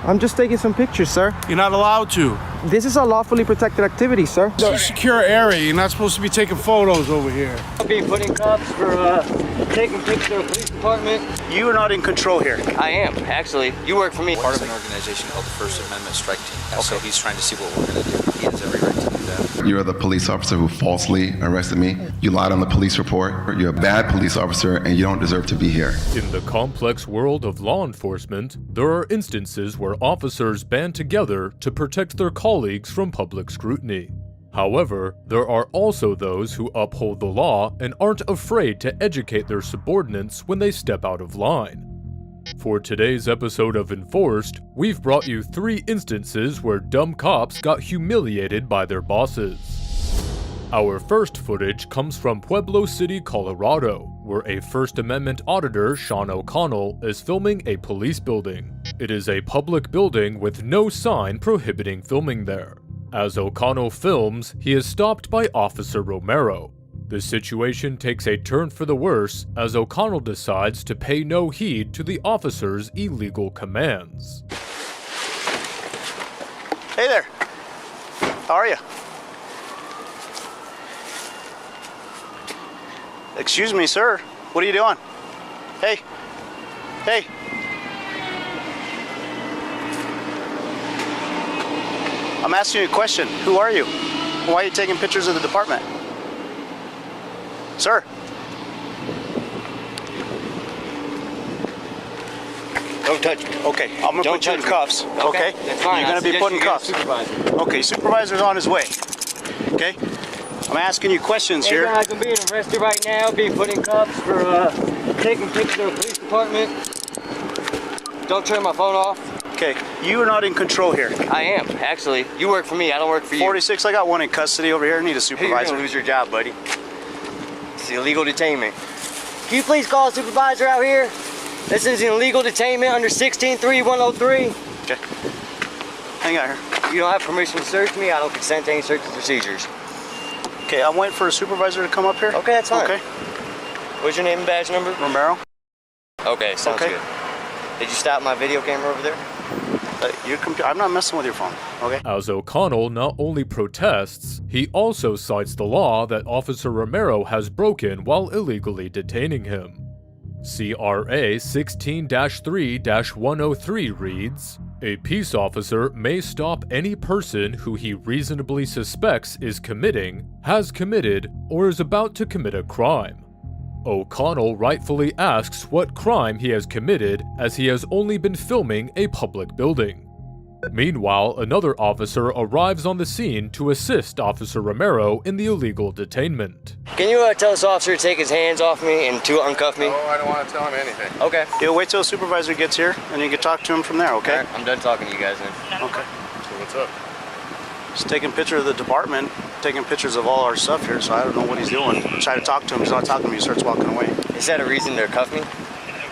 I'm just taking some pictures, sir. You're not allowed to. This is a lawfully protected activity, sir. It's a secure area. You're not supposed to be taking photos over here. I'll be put in cuffs for taking pictures of the police department. You are not in control here. I am, actually. You work for me. Part of an organization called the First Amendment Strike Team. Okay. So he's trying to see what we're going to do. He has every right to do that. You're the police officer who falsely arrested me. You lied on the police report. You're a bad police officer and you don't deserve to be here. In the complex world of law enforcement, there are instances where officers band together to protect their colleagues from public scrutiny. However, there are also those who uphold the law and aren't afraid to educate their subordinates when they step out of line. For today's episode of Enforced, we've brought you 3 instances where dumb cops got humiliated by their bosses. Our first footage comes from Pueblo City, Colorado, where a First Amendment auditor, Sean O'Connell, is filming a police building. It is a public building with no sign prohibiting filming there. As O'Connell films, he is stopped by Officer Romero. The situation takes a turn for the worse as O'Connell decides to pay no heed to the officer's illegal commands. Hey there. How are you? Excuse me, sir. What are you doing? Hey. Hey. I'm asking you a question. Who are you? Why are you taking pictures of the department? Sir. Don't touch me. Okay, I'm gonna put you in cuffs. Okay? That's fine. You're gonna be put in cuffs. Supervisor. Okay, supervisor's on his way. Okay? I'm asking you questions here. I can be arrested right now, being put in cuffs for taking pictures of the police department. Don't turn my phone off. Okay, you are not in control here. I am, actually. You work for me, I don't work for you. 46, I got one in custody over here. I need a You're supervisor. gonna lose your job, buddy. It's illegal detainment. Can you please call a supervisor out here? This is an illegal detainment under 16-3103. Okay. Hang out here. You don't have permission to search me. I don't consent to any search procedures. Okay, I'm waiting for a supervisor to come up here. Okay, that's fine. Okay. What's your name and badge number? Romero. Okay, sounds good. Did you stop my video camera over there? I'm not messing with your phone, okay? As O'Connell not only protests, he also cites the law that Officer Romero has broken while illegally detaining him. CRA 16-3-103 reads, "A peace officer may stop any person who he reasonably suspects is committing, has committed, or is about to commit a crime." O'Connell rightfully asks what crime he has committed as he has only been filming a public building. Meanwhile, another officer arrives on the scene to assist Officer Romero in the illegal detainment. Can you tell this officer to take his hands off me and to uncuff me? Oh, I don't want to tell him anything. Okay. Yeah, wait till a supervisor gets here and you can talk to him from there, okay? All right, I'm done talking to you guys then. Okay. So what's up? He's taking a picture of the department, taking pictures of all our stuff here, so I don't know what he's doing. Try to talk to him, he's not talking to me, he starts walking away. Is that a reason to cuff me?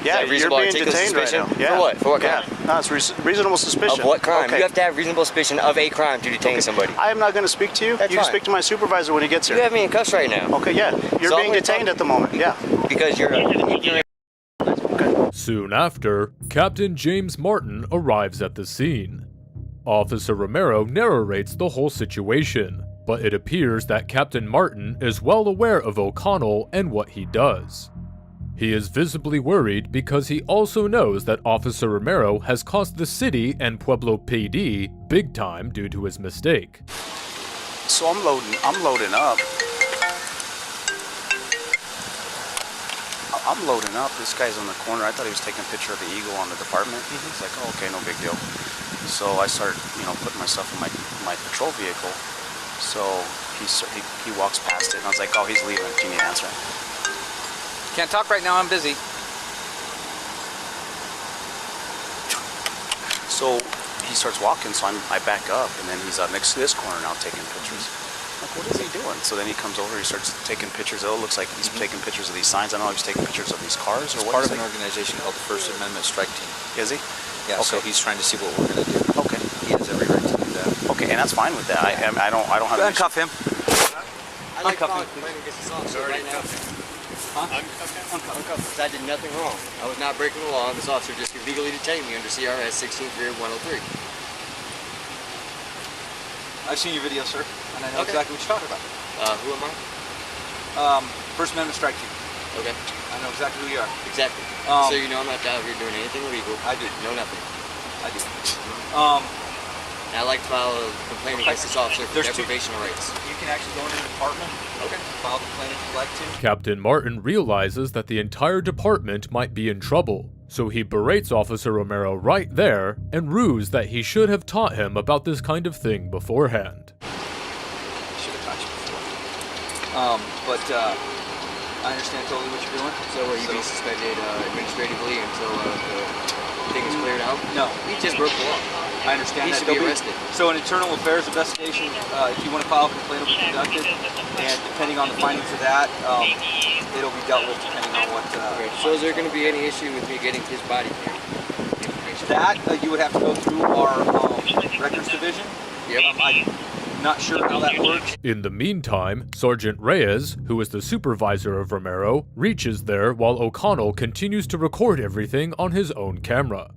Yeah, you're being detained right now. Yeah. For what? For what crime? Yeah. No, it's reasonable suspicion. Of what crime? Okay. You have to have reasonable suspicion of a crime to detain somebody. I am not going to speak to you. That's you can fine. speak to my supervisor when he gets here. You have me in cuffs right now. Okay, yeah. You're So being I'm gonna detained talk- at the moment, yeah. Because you're Soon after, Captain James Martin arrives at the scene. Officer Romero narrates the whole situation, but it appears that Captain Martin is well aware of O'Connell and what he does. He is visibly worried because he also knows that Officer Romero has cost the city and Pueblo PD big time due to his mistake. So I'm loading up. I'm loading up. This guy's on the corner. I thought he was taking a picture of the eagle on the department. He's like, oh, okay, no big deal. So I started, putting myself in my patrol vehicle. So he walks past it, and I was like, oh, he's leaving. Can you answer him? Can't talk right now, I'm busy. So he starts walking, so I back up, and then he's next to this corner now taking pictures. I'm like, what is he doing? So then he comes over, he starts taking pictures. It looks like he's taking pictures of these signs. I don't know if he's taking pictures of these cars or He's what. part of an organization called the First Amendment Strike Team. Is he? Yeah, Okay. so he's trying to see what we're going to do. Okay. He has every right to do that. Okay, and that's fine with that. I don't have. Uncuff him. Uncuff me. Uncuffed. Because I did nothing wrong. I was not breaking the law, and this officer just illegally detained me under CRS 16-103. I've seen your video, sir, and I know exactly what you're talking about. Who am I? First Amendment strike team. Okay. I know exactly who you are. Exactly. So you know I'm not out here doing anything illegal. I do. No, nothing. I do. And I'd like to file a complaint against this officer for deprivation of rights. You can actually go into the department. Okay. File a complaint if you'd like to. Captain Martin realizes that the entire department might be in trouble, so he berates Officer Romero right there and rues that he should have taught him about this kind of thing beforehand. Should have taught you before. But I understand totally what you're doing. So will you be suspended administratively until the thing is cleared out? No. He just broke the law. I understand He that. should be arrested. So an internal affairs investigation, if you want to file a complaint, will be conducted, and depending on the findings of that, it'll be dealt with depending on what... So is there going to be any issue with me getting his body cam information? That, you would have to go through our records division. Yep. I'm not sure how that works. In the meantime, Sergeant Reyes, who is the supervisor of Romero, reaches there while O'Connell continues to record everything on his own camera.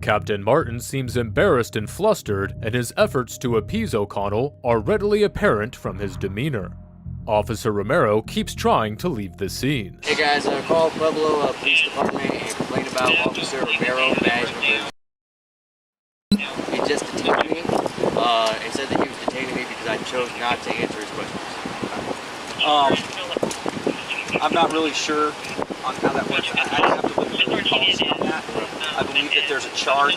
Captain Martin seems embarrassed and flustered, and his efforts to appease O'Connell are readily apparent from his demeanor. Officer Romero keeps trying to leave the scene. Hey guys, call Pueblo Police Department and complain about Officer Romero badge number. He just detained me and said that he was detaining me because I chose not to answer his questions. I'm not really sure on how that works. I have to look at the policy on that. I believe that there's a charge.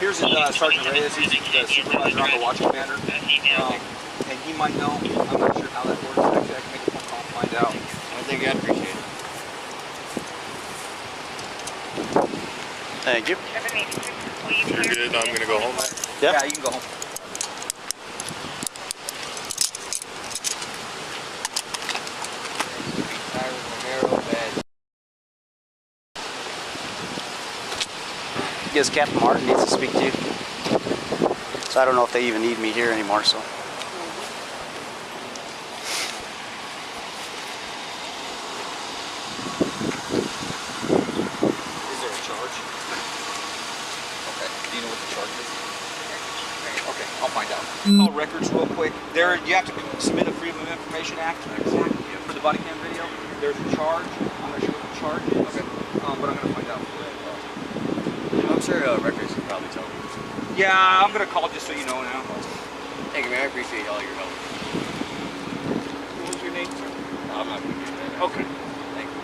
Here's Sergeant Reyes. He's the supervisor on the watch commander. And he might know. I'm not sure how that works. Actually, I can make a phone call and find out. I think I'd appreciate it. Thank you. You're good. I'm gonna go home. Yeah, you can go home. Yes, Captain Martin needs to speak to you. So I don't know if they even need me here anymore, so. Is there a charge? Okay. Do you know what the charge is? Okay, I'll find out. Call records real quick. You have to submit a Freedom of Information Act for the body cam video. There's a charge. I'm not sure what the charge is. Okay. But I'm going to find out. I'm sure records can probably tell me. Yeah, I'm going to call just so you know now. Thank you, man. I appreciate all your help. What was your name, sir? No, I'm not going to do that. Okay. Thank you.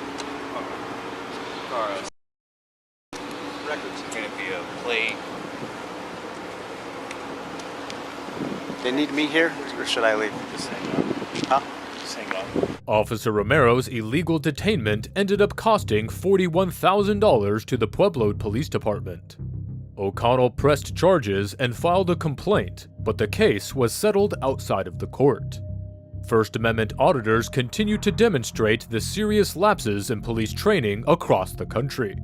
Records. It's going to be a plate. They need me here, or should I leave? Just hang on. Huh? Just hang on. Officer Romero's illegal detainment ended up costing $41,000 to the Pueblo Police Department. O'Connell pressed charges and filed a complaint, but the case was settled outside of the court. First Amendment auditors continue to demonstrate the serious lapses in police training across the country.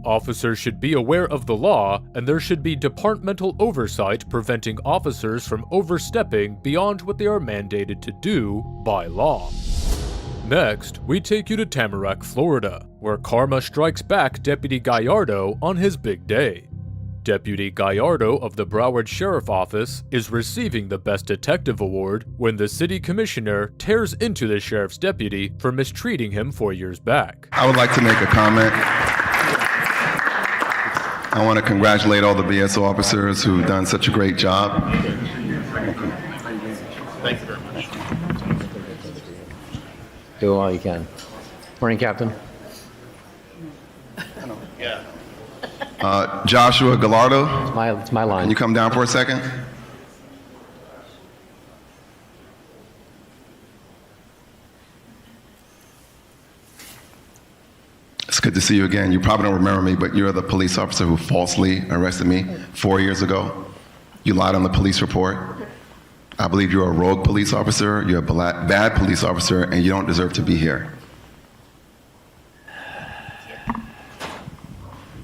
Officers should be aware of the law, and there should be departmental oversight preventing officers from overstepping beyond what they are mandated to do by law. Next, we take you to Tamarack, Florida, where karma strikes back Deputy Gallardo on his big day. Deputy Gallardo of the Broward Sheriff Office is receiving the Best Detective Award when the city commissioner tears into the sheriff's deputy for mistreating him 4 years back. I would like to make a comment. I want to congratulate all the BSO officers who've done such a great job. Thank you very much. Do all you can. Morning, Captain. Yeah. Joshua Gallardo, It's my line. can you come down for a second? It's good to see you again. You probably don't remember me, but you're the police officer who falsely arrested me 4 years ago. You lied on the police report. I believe you're a rogue police officer, you're a bad police officer, and you don't deserve to be here.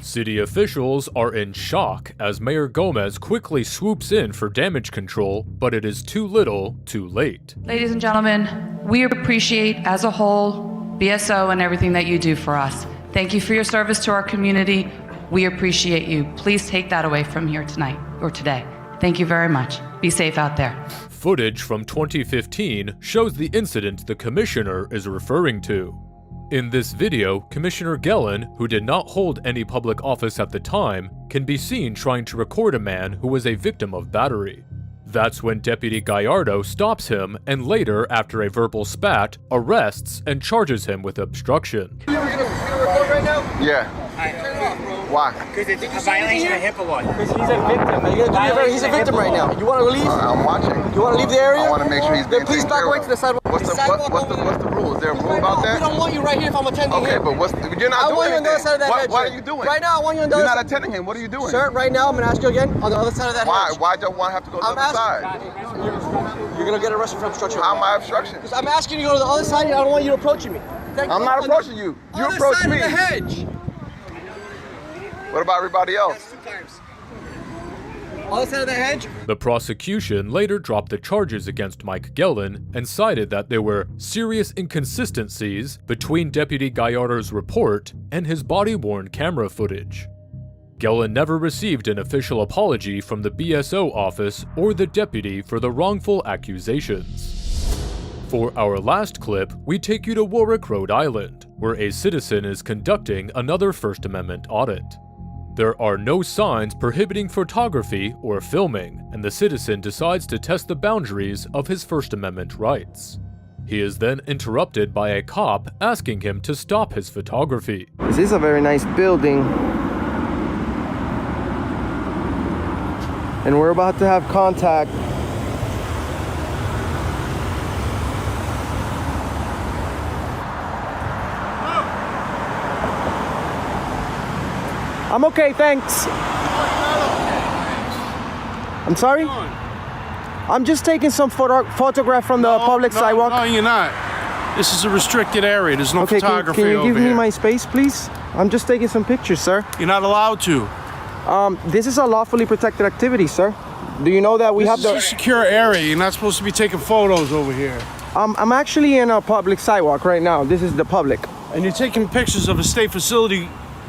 City officials are in shock as Mayor Gomez quickly swoops in for damage control, but it is too little, too late. Ladies and gentlemen, we appreciate as a whole BSO and everything that you do for us. Thank you for your service to our community. We appreciate you. Please take that away from here tonight or today. Thank you very much. Be safe out there. Footage from 2015 shows the incident the commissioner is referring to. In this video, Commissioner Gellin, who did not hold any public office at the time, can be seen trying to record a man who was a victim of battery. That's when Deputy Gallardo stops him and later, after a verbal spat, arrests and charges him with obstruction. You're gonna record right now? Yeah. Turn it off, bro. Why? Because it's a violation of HIPAA law. Because he's a victim. He's a victim right now. You want to leave? I'm watching. You want to leave the area? I want to make sure he's being Then please taken back care away of. to the sidewalk. What's the rule? Is there a rule about We that? don't want you right here if I'm attending Okay, him. but you're not I doing want you on the other anything. side of that hedge. What are you doing? Right now, I want you on the You're other not attending him. What are you doing? Sir, right now, I'm going to ask you again on the other side of that Why? hedge. Why don't one have to go to the other side? You're going to get arrested for obstruction. How am I obstruction? Because I'm asking you to go to the other side. I don't want you approaching me. I'm not approaching you. You approach me. On the side of the hedge. What about everybody else? Other side of the hedge. The prosecution later dropped the charges against Mike Gellin and cited that there were serious inconsistencies between Deputy Gallardo's report and his body-worn camera footage. Gellin never received an official apology from the BSO office or the deputy for the wrongful accusations. For our last clip, we take you to Warwick, Rhode Island, where a citizen is conducting another First Amendment audit. There are no signs prohibiting photography or filming, and the citizen decides to test the boundaries of his First Amendment rights. He is then interrupted by a cop asking him to stop his photography. This is a very nice building. And we're about to have contact. I'm okay, thanks. I'm sorry? I'm just taking some photograph from the public sidewalk. No, you're not. This is a restricted area. There's no Okay, photography can you give over me here. my space, please? I'm just taking some pictures, sir. You're not allowed to. This is a lawfully protected activity, sir. Do you know that we have This is a secure area. You're not supposed to be taking photos over here. I'm actually in a public sidewalk right now. This is the public. And you're taking pictures of a state facility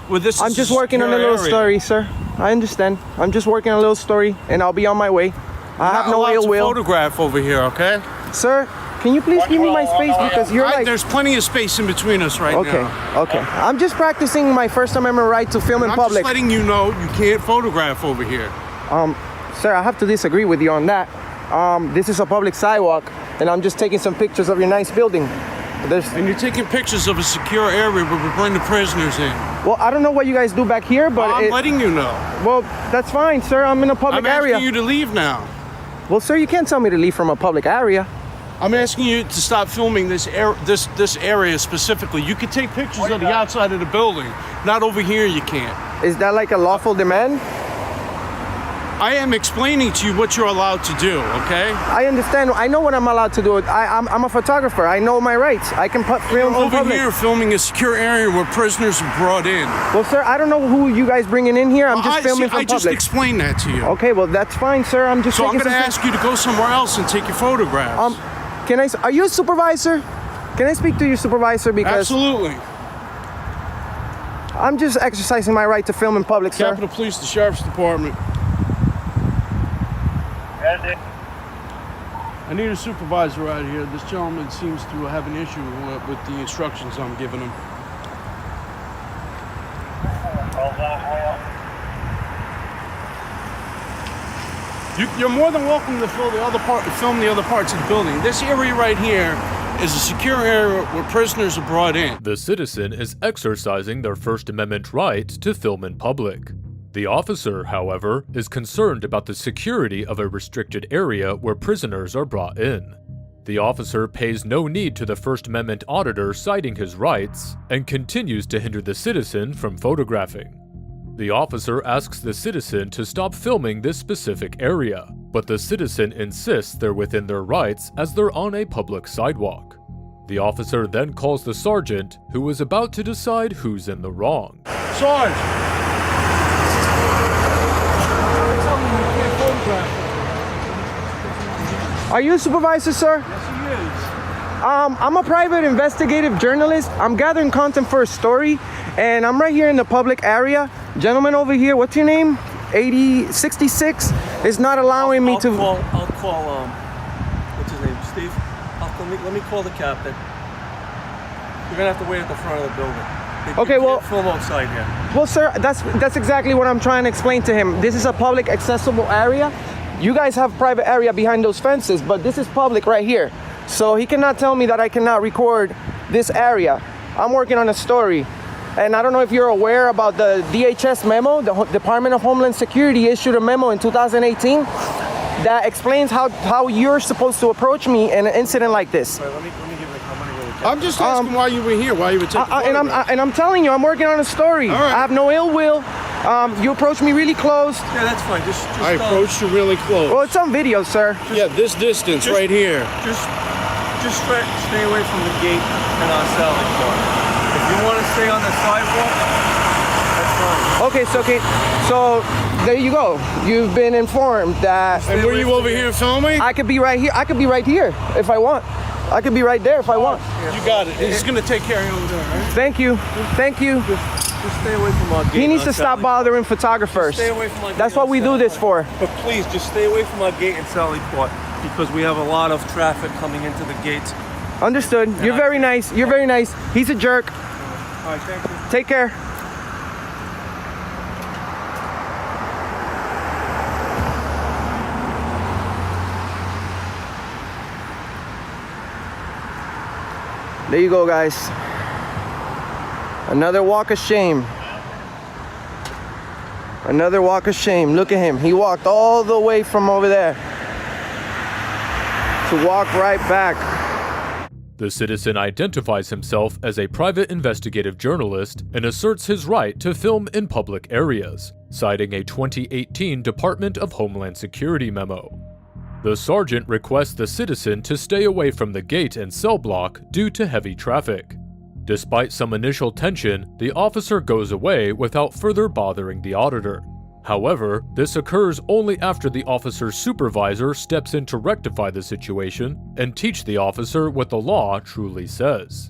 where this I'm is just a working on a secure little area. story, sir. I understand. I'm just working on a little story, and I'll be on my way. I have no ill will. Photograph over here, okay? Sir, can you please give me my space because you're like... There's plenty of space in between us right Okay, now. okay. I'm just practicing my First Amendment right to film in I'm public. just letting you know you can't photograph over here. Sir, I have to disagree with you on that. This is a public sidewalk, and I'm just taking some pictures of your nice building. And you're taking pictures of a secure area where we bring the prisoners in. Well, I don't know what you guys do back here, but... I'm letting you know. Well, that's fine, sir. I'm in a public area. I'm asking you to leave now. Well, sir, you can't tell me to leave from a public area. I'm asking you to stop filming this area specifically. You can take pictures of the outside of the building. Not over here, you can't. Is that like a lawful demand? I am explaining to you what you're allowed to do, okay? I understand. I know what I'm allowed to do. I'm a photographer. I know my rights. I can film in Over public. here filming a secure area where prisoners are brought in. Well, sir, I don't know who you guys bringing in here. I'm just filming from I just public. explained that to you. Okay, well, that's fine, sir. I'm just So I'm taking going to some ask you to go somewhere else and take your photographs. Are you a supervisor? Can I speak to your supervisor? Because Absolutely. I'm just exercising my right to film in public, sir. Capitol Police, the Sheriff's Department. I need a supervisor out here. This gentleman seems to have an issue with the instructions I'm giving him. You're more than welcome to film the other parts of the building. This area right here is a secure area where prisoners are brought in. The citizen is exercising their First Amendment right to film in public. The officer, however, is concerned about the security of a restricted area where prisoners are brought in. The officer pays no need to the First Amendment auditor citing his rights and continues to hinder the citizen from photographing. The officer asks the citizen to stop filming this specific area, but the citizen insists they're within their rights as they're on a public sidewalk. The officer then calls the sergeant, who is about to decide who's in the wrong. Sarge! Are you a supervisor, sir? Yes, he is. I'm a private investigative journalist. I'm gathering content for a story, and I'm right here in the public area. Gentleman over here, what's your name? 8066 is not allowing me to. I'll call. What's his name? Steve. Let me call the captain. You're gonna have to wait at the front of the building. Okay, well, film outside here. Well, sir, that's exactly what I'm trying to explain to him. This is a public accessible area. You guys have private area behind those fences, but this is public right here. So he cannot tell me that I cannot record this area. I'm working on a story. And I don't know if you're aware about the DHS memo. The Department of Homeland Security issued a memo in 2018 that explains how you're supposed to approach me in an incident like this. Right, let me give it a comment really quick. I'm just asking why you were here, why you were taking and I'm telling you, I'm working on a story. All right. I have no ill will. You approached me really close. Yeah, that's fine. Just I approached you really close. Well, it's on video, sir. Yeah, this distance right here. Just stay away from the gate and our Sally Court. If you want to stay on the sidewalk, that's fine. Okay, so there you go. You've been informed that. And were you over here filming? I could be right here. I could be right here if I want. I could be right there if I want. You got it. He's gonna take care of you over there, right? Thank you. Thank you. Just stay away from our gate. He needs to stop bothering photographers. Stay away from our gate. That's what we do this for. But please, just stay away from our gate in Sally Court because we have a lot of traffic coming into the gates. Understood. You're very nice. You're very nice. He's a jerk. All right, thank you. Take care. There you go, guys. Another walk of shame. Another walk of shame. Look at him. He walked all the way from over there to walk right back. The citizen identifies himself as a private investigative journalist and asserts his right to film in public areas, citing a 2018 Department of Homeland Security memo. The sergeant requests the citizen to stay away from the gate and cell block due to heavy traffic. Despite some initial tension, the officer goes away without further bothering the auditor. However, this occurs only after the officer's supervisor steps in to rectify the situation and teach the officer what the law truly says.